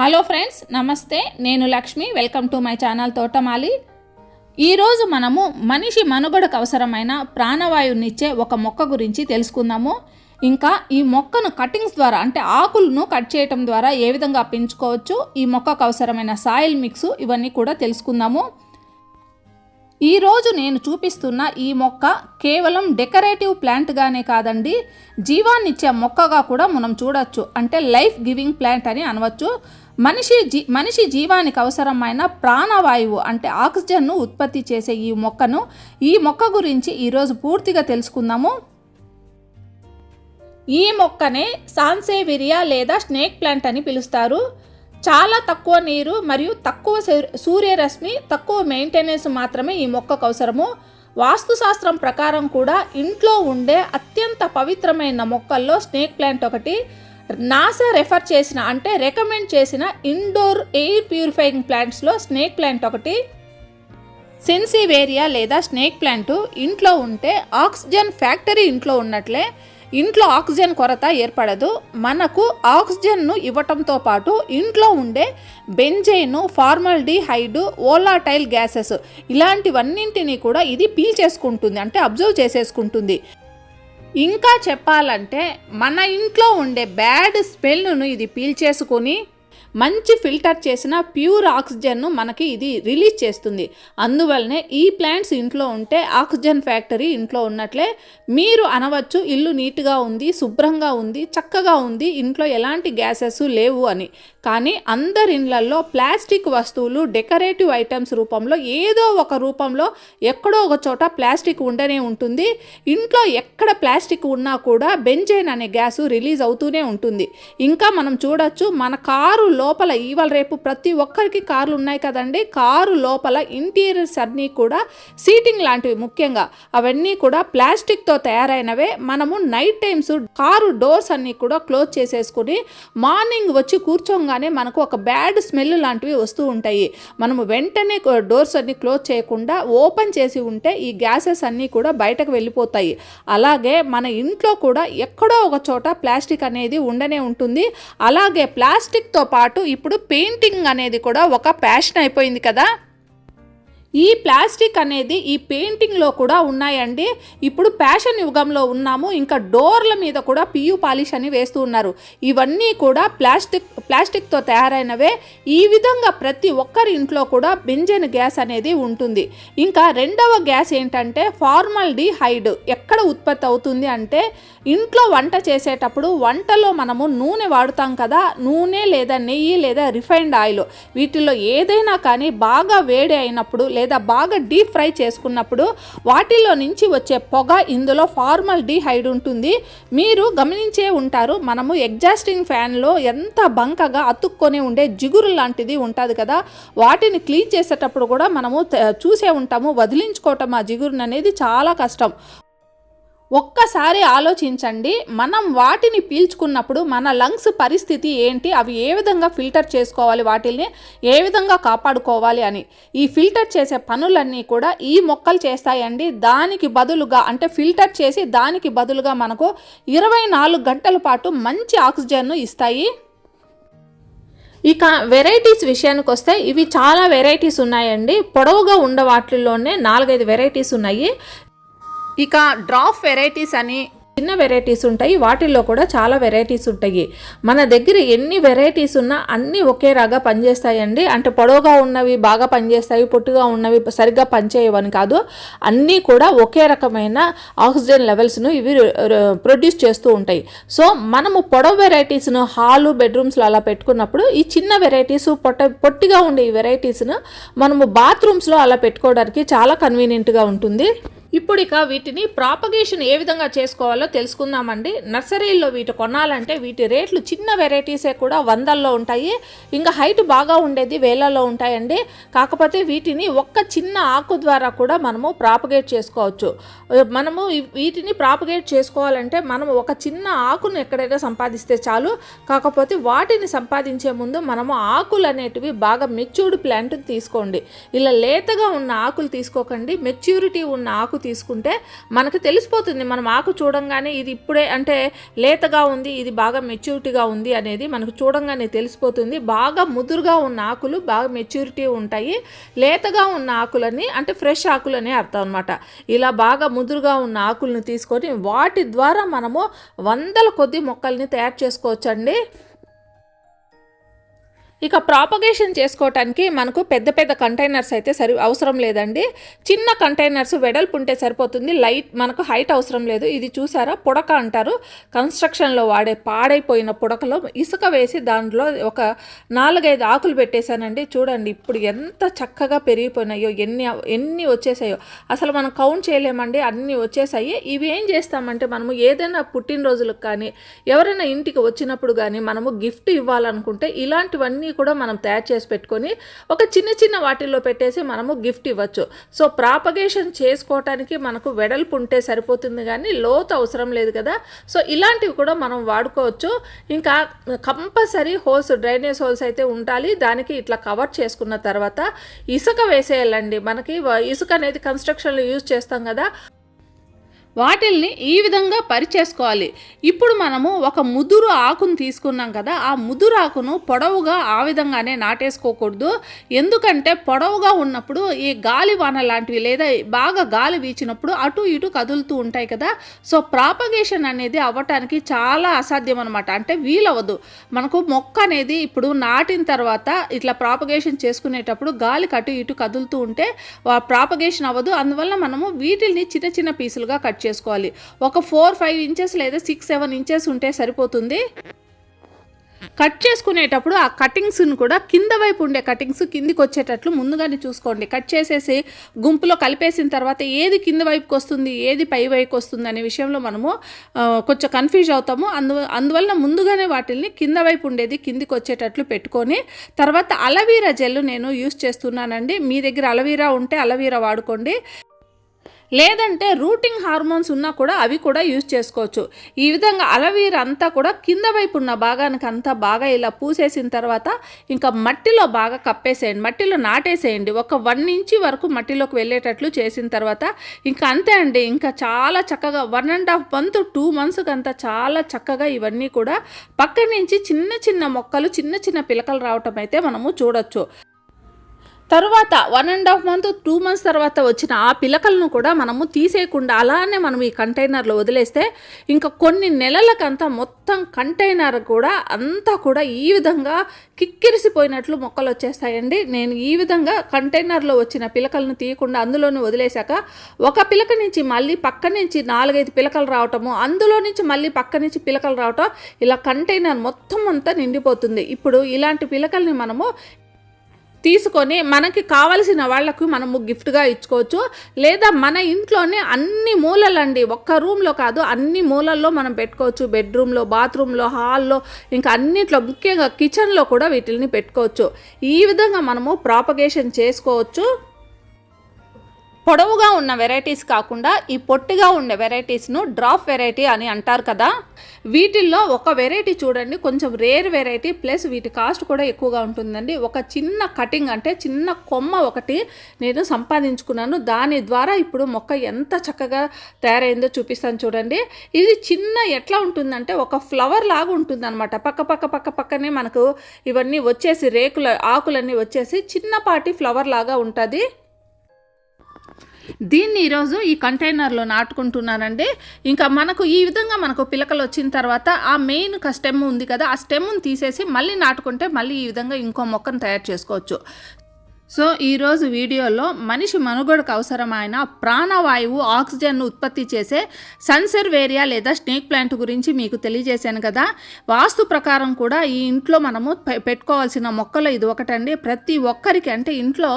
Hello friends, నమస్తే. నేను Lakshmi. Welcome to my channel తోటమాలి. ఈరోజు మనము మనిషి మనుగడకు అవసరమైన ప్రాణవాయువునిచ్చే ఒక మొక్క గురించి తెలుసుకుందాము. ఇంకా ఈ మొక్కను కటింగ్స్ ద్వారా అంటే ఆకులను కట్ చేయటం ద్వారా ఏ విధంగా పెంచుకోవచ్చు, ఈ మొక్కకు అవసరమైన సాయిల్ మిక్స్ ఇవన్నీ కూడా తెలుసుకుందాము. ఈరోజు నేను చూపిస్తున్న ఈ మొక్క కేవలం డెకరేటివ్ ప్లాంట్గానే కాదండి, జీవాన్నిచ్చే మొక్కగా కూడా మనం చూడొచ్చు. అంటే లైఫ్ గివింగ్ ప్లాంట్ అని అనవచ్చు. మనిషి జీవానికి అవసరమైన ప్రాణవాయువు అంటే ఆక్సిజన్ను ఉత్పత్తి చేసే ఈ మొక్క గురించి ఈరోజు పూర్తిగా తెలుసుకుందాము. ఈ మొక్కనే సాన్సేవిరియా లేదా స్నేక్ ప్లాంట్ అని పిలుస్తారు. చాలా తక్కువ నీరు మరియు తక్కువ సూర్యరశ్మి, తక్కువ మెయింటెనెన్స్ మాత్రమే ఈ మొక్కకు అవసరము. వాస్తుశాస్త్రం ప్రకారం కూడా ఇంట్లో ఉండే అత్యంత పవిత్రమైన మొక్కల్లో స్నేక్ ప్లాంట్ ఒకటి. నాసా రికమెండ్ చేసిన ఇండోర్ ఎయిర్ ప్యూరిఫైయింగ్ ప్లాంట్స్లో స్నేక్ ప్లాంట్ ఒకటి. సెన్సివేరియా లేదా స్నేక్ ప్లాంట్ ఇంట్లో ఉంటే ఆక్సిజన్ ఫ్యాక్టరీ ఇంట్లో ఉన్నట్లే ఇంట్లో ఆక్సిజన్ కొరత ఏర్పడదు. మనకు ఆక్సిజన్ను ఇవ్వటంతో పాటు ఇంట్లో ఉండే బెంజైన్, ఫార్మల్డిహైడ్, వోలాటైల్ గ్యాసెస్ ఇలాంటివన్నింటినీ కూడా ఇది పీల్చేసుకుంటుంది, అంటే అబ్జర్వ్ చేసేసుకుంటుంది. ఇంకా చెప్పాలంటే మన ఇంట్లో ఉండే బ్యాడ్ స్మెల్ను ఇది పీల్చేసుకొని మంచి ఫిల్టర్ చేసిన ప్యూర్ ఆక్సిజన్ను మనకి ఇది రిలీజ్ చేస్తుంది. అందువల్లనే ఈ ప్లాంట్స్ ఇంట్లో ఉంటే ఆక్సిజన్ ఫ్యాక్టరీ ఇంట్లో ఉన్నట్లే. మీరు అనవచ్చు ఇల్లు నీట్గా ఉంది, శుభ్రంగా ఉంది, చక్కగా ఉంది, ఇంట్లో ఎలాంటి గ్యాసెస్ లేవు అని. కానీ అందరి ఇళ్లల్లో ప్లాస్టిక్ వస్తువులు డెకరేటివ్ ఐటమ్స్ రూపంలో ఏదో ఒక రూపంలో ఎక్కడో ఒక చోట ప్లాస్టిక్ ఉండనే ఉంటుంది. ఇంట్లో ఎక్కడ ప్లాస్టిక్ ఉన్నా కూడా బెంజైన్ అనే గ్యాసు రిలీజ్ అవుతూనే ఉంటుంది. ఇంకా మనం చూడొచ్చు, మన కారు లోపల ఇవాళ రేపు ప్రతి ఒక్కరికి కార్లు ఉన్నాయి కదండి, కారు లోపల ఇంటీరియర్స్ అన్నీ కూడా సీటింగ్ లాంటివి, ముఖ్యంగా అవన్నీ కూడా ప్లాస్టిక్తో తయారైనవే. మనము నైట్ టైమ్స్ కారు డోర్స్ అన్నీ కూడా క్లోజ్ చేసేసుకుని మార్నింగ్ వచ్చి కూర్చోగానే మనకు ఒక బ్యాడ్ స్మెల్ లాంటివి వస్తూ ఉంటాయి. మనము వెంటనే డోర్స్ అన్ని క్లోజ్ చేయకుండా ఓపెన్ చేసి ఉంటే ఈ గ్యాసెస్ అన్నీ కూడా బయటకు వెళ్ళిపోతాయి. అలాగే మన ఇంట్లో కూడా ఎక్కడో ఒక చోట ప్లాస్టిక్ అనేది ఉండనే ఉంటుంది. అలాగే ప్లాస్టిక్తో పాటు ఇప్పుడు పెయింటింగ్ అనేది కూడా ఒక ప్యాషన్ అయిపోయింది కదా. ఈ ప్లాస్టిక్ అనేది ఈ పెయింటింగ్లో కూడా ఉన్నాయండి. ఇప్పుడు ఫ్యాషన్ యుగంలో ఉన్నాము. ఇంకా డోర్ల మీద కూడా పియు పాలిష్ అని వేస్తూ ఉన్నారు. ఇవన్నీ కూడా ప్లాస్టిక్తో తయారైనవే. ఈ విధంగా ప్రతి ఒక్కరి ఇంట్లో కూడా బెంజైన్ గ్యాస్ అనేది ఉంటుంది. ఇంకా రెండవ గ్యాస్ ఏంటంటే ఫార్మల్డిహైడ్. ఎక్కడ ఉత్పత్తి అవుతుంది అంటే ఇంట్లో వంట చేసేటప్పుడు వంటలో మనము నూనె వాడుతాం కదా, నూనె లేదా నెయ్యి లేదా రిఫైన్డ్ ఆయిల్, వీటిల్లో ఏదైనా కానీ బాగా వేడి అయినప్పుడు లేదా బాగా డీప్ ఫ్రై చేసుకున్నప్పుడు వాటిలో నుంచి వచ్చే పొగ, ఇందులో ఫార్మల్డిహైడ్ ఉంటుంది. మీరు గమనించే ఉంటారు, మనము ఎగ్జాస్టింగ్ ఫ్యాన్లో ఎంత బంకగా అతుక్కొని ఉండే జిగురు లాంటిది ఉంటుంది కదా, వాటిని క్లీన్ చేసేటప్పుడు కూడా మనము చూసే ఉంటాము. వదిలించుకోవటం ఆ జిగురుని అనేది చాలా కష్టం. ఒక్కసారి ఆలోచించండి, మనం వాటిని పీల్చుకున్నప్పుడు మన లంగ్స్ పరిస్థితి ఏంటి, అవి ఏ విధంగా ఫిల్టర్ చేసుకోవాలి, వాటిని ఏ విధంగా కాపాడుకోవాలి అని. ఈ ఫిల్టర్ చేసే పనులన్నీ కూడా ఈ మొక్కలు చేస్తాయండి. దానికి బదులుగా అంటే ఫిల్టర్ చేసి దానికి బదులుగా మనకు 24 గంటల పాటు మంచి ఆక్సిజన్ను ఇస్తాయి. ఇక వెరైటీస్ విషయానికి వస్తే ఇవి చాలా వెరైటీస్ ఉన్నాయండి. పొడవుగా ఉండే వాటిల్లోనే 4-5 వెరైటీస్ ఉన్నాయి. ఇక డ్రాప్ వెరైటీస్ అని చిన్న వెరైటీస్ ఉంటాయి, వాటిల్లో కూడా చాలా వెరైటీస్ ఉంటాయి. మన దగ్గర ఎన్ని వెరైటీస్ ఉన్నా అన్నీ ఒకేలాగా పనిచేస్తాయండి. అంటే పొడవుగా ఉన్నవి బాగా పనిచేస్తాయి, పొట్టుగా ఉన్నవి సరిగ్గా పనిచేయవని కాదు, అన్నీ కూడా ఒకే రకమైన ఆక్సిజన్ లెవెల్స్ను ఇవి ప్రొడ్యూస్ చేస్తూ ఉంటాయి. సో మనము పొడవు వెరైటీస్ను హాలు, బెడ్రూమ్స్లో అలా పెట్టుకున్నప్పుడు ఈ చిన్న వెరైటీస్ పొట్టిగా ఉండే ఈ వెరైటీస్ను మనము బాత్రూమ్స్లో అలా పెట్టుకోవడానికి చాలా కన్వీనియంట్గా ఉంటుంది. ఇప్పుడు ఇక వీటిని ప్రాపగేషన్ ఏ విధంగా చేసుకోవాలో తెలుసుకుందామండి. నర్సరీల్లో వీటి కొనాలంటే వీటి రేట్లు చిన్న వెరైటీసే కూడా 100ల్లో ఉంటాయి. ఇంకా హైట్ బాగా ఉండేది వేలల్లో ఉంటాయండి. కాకపోతే వీటిని ఒక్క చిన్న ఆకు ద్వారా కూడా మనము ప్రాపగేట్ చేసుకోవచ్చు. మనము వీటిని ప్రాపగేట్ చేసుకోవాలంటే మనము ఒక చిన్న ఆకును ఎక్కడైనా సంపాదిస్తే చాలు. కాకపోతే వాటిని సంపాదించే ముందు మనము ఆకులు అనేటివి బాగా మెచ్యూర్డ్ ప్లాంట్ తీసుకోండి. ఇలా లేతగా ఉన్న ఆకులు తీసుకోకండి, మెచ్యూరిటీ ఉన్న ఆకు ఆకు తీసుకుంటే మనకు తెలిసిపోతుంది. మనం ఆకు చూడంగానే ఇది ఇప్పుడే అంటే లేతగా ఉంది, ఇది బాగా మెచ్యూరిటీగా ఉంది అనేది మనకు చూడంగానే తెలిసిపోతుంది. బాగా ముదురుగా ఉన్న ఆకులు బాగా మెచ్యూరిటీ ఉంటాయి, లేతగా ఉన్న ఆకులని అంటే ఫ్రెష్ ఆకులని అర్థం అనమాట. ఇలా బాగా ముదురుగా ఉన్న ఆకులను తీసుకొని వాటి ద్వారా మనము వందల కొద్ది మొక్కల్ని తయారు చేసుకోవచ్చండి. ఇక ప్రాపగేషన్ చేసుకోవటానికి మనకు పెద్ద పెద్ద కంటైనర్స్ అయితే అవసరం లేదండి. చిన్న కంటైనర్స్ వెడల్పు ఉంటే సరిపోతుంది. మనకు హైట్ అవసరం లేదు. ఇది చూసారా, పుడక అంటారు. కన్స్ట్రక్షన్లో వాడే పాడైపోయిన పుడకలో ఇసుక వేసి దాంట్లో ఒక 4-5 ఆకులు పెట్టేశానండి. చూడండి ఇప్పుడు ఎంత చక్కగా పెరిగిపోయినాయో, ఎన్ని వచ్చేసాయో అసలు మనం కౌంట్ చేయలేమండి, అన్నీ వచ్చేసాయి. ఇవి ఏం చేస్తామంటే మనము ఏదైనా పుట్టినరోజులకు కానీ ఎవరైనా ఇంటికి వచ్చినప్పుడు కానీ మనము గిఫ్ట్ ఇవ్వాలనుకుంటే ఇలాంటివన్నీ కూడా మనం తయారు చేసి పెట్టుకొని ఒక చిన్న వాటిల్లో పెట్టేసి మనము గిఫ్ట్ ఇవ్వచ్చు. సో ప్రాపగేషన్ చేసుకోవటానికి మనకు వెడల్పు ఉంటే సరిపోతుంది కానీ లోతు అవసరం లేదు కదా. సో ఇలాంటివి కూడా మనం వాడుకోవచ్చు. ఇంకా కంపల్సరీ హోల్స్, డ్రైనేజ్ హోల్స్ అయితే ఉండాలి. దానికి ఇట్లా కవర్ చేసుకున్న తర్వాత ఇసుక వేసేయాలండి. మనకి ఇసుక అనేది కన్స్ట్రక్షన్లో యూజ్ చేస్తాం కదా, వాటిల్ని ఈ విధంగా పరిచేసుకోవాలి. ఇప్పుడు మనము ఒక ముదురు ఆకును తీసుకున్నాం కదా, ఆ ముదురు ఆకును పొడవుగా ఆ విధంగానే నాటేసుకోకూడదు. ఎందుకంటే పొడవుగా ఉన్నప్పుడు ఈ గాలి వాన లాంటివి లేదా బాగా గాలి వీచినప్పుడు అటు ఇటు కదులుతూ ఉంటాయి కదా. సో ప్రాపగేషన్ అనేది అవ్వటానికి చాలా అసాధ్యం అనమాట. అంటే వీలవ్వదు. మనకు మొక్క అనేది ఇప్పుడు నాటిన తర్వాత ఇట్లా ప్రాపగేషన్ చేసుకునేటప్పుడు గాలికి అటు ఇటు కదులుతూ ఉంటే ప్రాపగేషన్ అవ్వదు. అందువల్ల మనము వీటిని చిన్న పీసులుగా కట్ చేసుకోవాలి. ఒక 4-5 ఇంచెస్ లేదా 6-7 ఇంచెస్ ఉంటే సరిపోతుంది. కట్ చేసుకునేటప్పుడు ఆ కటింగ్స్ని కూడా కింద వైపు ఉండే కటింగ్స్ కిందికి వచ్చేటట్లు ముందుగానే చూసుకోండి. కట్ చేసేసి గుంపులో కలిపేసిన తర్వాత ఏది కింద వైపుకి వస్తుంది, ఏది పై వైపుకి వస్తుంది అనే విషయంలో మనము కొంచెం కన్ఫ్యూజ్ అవుతాము. అందువల్ల ముందుగానే వాటిల్ని కింద వైపు ఉండేది కిందికి వచ్చేటట్లు పెట్టుకొని తర్వాత అలవీరా జెల్ నేను యూస్ చేస్తున్నానండి. మీ దగ్గర అలవీరా ఉంటే అలవీరా వాడుకోండి, లేదంటే రూటింగ్ హార్మోన్స్ ఉన్నా కూడా అవి కూడా యూజ్ చేసుకోవచ్చు. ఈ విధంగా అలవీరా అంతా కూడా కింద వైపు ఉన్న భాగానికి అంతా బాగా ఇలా పూసేసిన తర్వాత ఇంకా మట్టిలో బాగా కప్పేసేయండి, మట్టిలో నాటేసేయండి. ఒక 1 ఇంచ్ వరకు మట్టిలోకి వెళ్ళేటట్లు చేసిన తర్వాత ఇంకా అంతే అండి. ఇంకా చాలా చక్కగా 1.5 month 2 months అంతా చాలా చక్కగా ఇవన్నీ కూడా పక్క నుంచి చిన్న మొక్కలు చిన్న పిలకలు రావటం అయితే మనము చూడొచ్చు. తరువాత 1.5 month 2 months తర్వాత వచ్చిన ఆ పిలకలను కూడా మనము తీసేయకుండా అలానే మనం ఈ కంటైనర్లో వదిలేస్తే ఇంకా కొన్ని నెలలకంతా మొత్తం కంటైనర్ కూడా అంతా కూడా ఈ విధంగా కిక్కిరిసిపోయినట్లు మొక్కలు వచ్చేస్తాయండి. నేను ఈ విధంగా కంటైనర్లో వచ్చిన పిలకలను తీయకుండా అందులోనే వదిలేశాక ఒక పిలక నుంచి మళ్ళీ పక్క నుంచి 4-5 పిలకలు రావటము, అందులో నుంచి మళ్ళీ పక్క నుంచి పిలకలు రావటం, ఇలా కంటైనర్ మొత్తం అంతా నిండిపోతుంది. ఇప్పుడు ఇలాంటి పిలకల్ని మనము తీసుకొని మనకి కావలసిన వాళ్లకు మనము గిఫ్ట్గా ఇచ్చుకోవచ్చు. లేదా మన ఇంట్లోనే అన్ని మూలలండి, ఒక్క రూమ్లో కాదు అన్ని మూలల్లో మనం పెట్టుకోవచ్చు. బెడ్రూమ్లో, బాత్రూంలో, హాల్లో, ఇంకా అన్నిట్లో, ముఖ్యంగా కిచెన్లో కూడా వీటిని పెట్టుకోవచ్చు. ఈ విధంగా మనము ప్రాపగేషన్ చేసుకోవచ్చు. పొడవుగా ఉన్న వెరైటీస్ కాకుండా ఈ పొట్టిగా ఉండే వెరైటీస్ను డ్రాప్ వెరైటీ అని అంటారు కదా. వీటిల్లో ఒక వెరైటీ చూడండి, కొంచెం రేర్ వెరైటీ, ప్లస్ వీటి కాస్ట్ కూడా ఎక్కువగా ఉంటుందండి. ఒక చిన్న కటింగ్ అంటే చిన్న కొమ్మ ఒకటి నేను సంపాదించుకున్నాను. దాని ద్వారా ఇప్పుడు మొక్క ఎంత చక్కగా తయారైందో చూపిస్తాను చూడండి. ఇది చిన్న ఎట్లా ఉంటుందంటే ఒక ఫ్లవర్ లాగా ఉంటుంది అనమాట. పక్కనే మనకు ఇవన్నీ వచ్చేసి ఆకులన్నీ వచ్చేసి చిన్నపాటి ఫ్లవర్ లాగా ఉంటుంది. దీన్ని ఈరోజు ఈ కంటైనర్లో నాటుకుంటున్నానండి. ఇంకా మనకు ఈ విధంగా మనకు పిలకలు వచ్చిన తర్వాత ఆ మెయిన్ స్టెమ్ ఉంది కదా, ఆ స్టెమ్ని తీసేసి మళ్ళీ నాటుకుంటే మళ్ళీ ఈ విధంగా ఇంకో మొక్కను తయారు చేసుకోవచ్చు. సో ఈరోజు వీడియోలో మనిషి మనుగడకు అవసరమైన ప్రాణవాయువు ఆక్సిజన్ను ఉత్పత్తి చేసే సన్సెర్వేరియా లేదా స్నేక్ ప్లాంట్ గురించి మీకు తెలియజేశాను కదా. వాస్తు ప్రకారం కూడా ఈ ఇంట్లో మనము పెట్టుకోవాల్సిన మొక్కలు ఇది ఒకటండి. ప్రతి ఒక్కరికి అంటే ఇంట్లో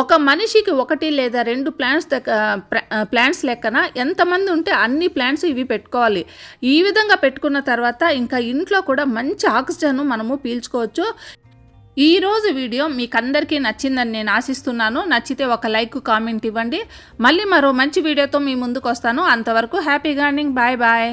ఒక మనిషికి 1 లేదా 2 ప్లాంట్స్ లెక్కన ఎంతమంది ఉంటే అన్ని ప్లాంట్స్ ఇవి పెట్టుకోవాలి. ఈ విధంగా పెట్టుకున్న తర్వాత ఇంకా ఇంట్లో కూడా మంచి ఆక్సిజన్ మనము పీల్చుకోవచ్చు. ఈరోజు వీడియో మీకు అందరికీ నచ్చిందని నేను ఆశిస్తున్నాను. నచ్చితే ఒక లైక్, కామెంట్ ఇవ్వండి. మళ్ళీ మరో మంచి వీడియోతో మీ ముందుకు వస్తాను. అంతవరకు హ్యాపీ గార్డెనింగ్. Bye bye.